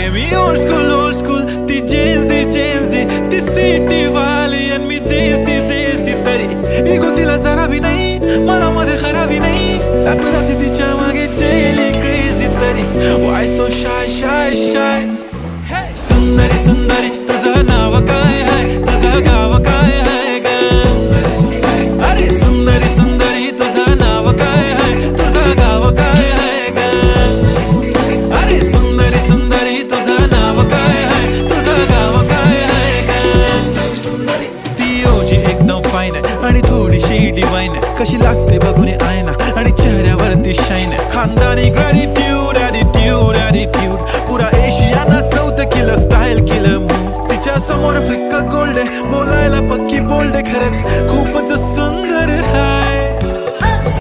मी old school ती Gen Z ती city वाली आणि मी देसी तरी इगो तिला जरा भी नाही मनामध्ये खराबी नाही आपल्याच तिच्या मागे डेली क्रेझी तरी वाय सो शाय सुंदरी तुझं नाव काय आहे तुझं गाव काय आहे ग अरे सुंदरी तुझं नाव काय आहे तुझं गाव काय आहे ग अरे सुंदरी तुझं नाव काय आहे तुझं गाव काय आहे ग ती ओजी एकदम फाईन आहे आणि थोडीशी डिवाइन आहे कशी लाजते बघून आयना आणि चेहऱ्यावरती शाईन आहे खानदानी ग्रॅटिट्यूड पुरा एशियाना चौथ किलं स्टाईल किलं तिच्या समोर फिक्का गोल्ड आहे बोलायला पक्की बोल्ड आहे खरंच खूपच सुंदर आहे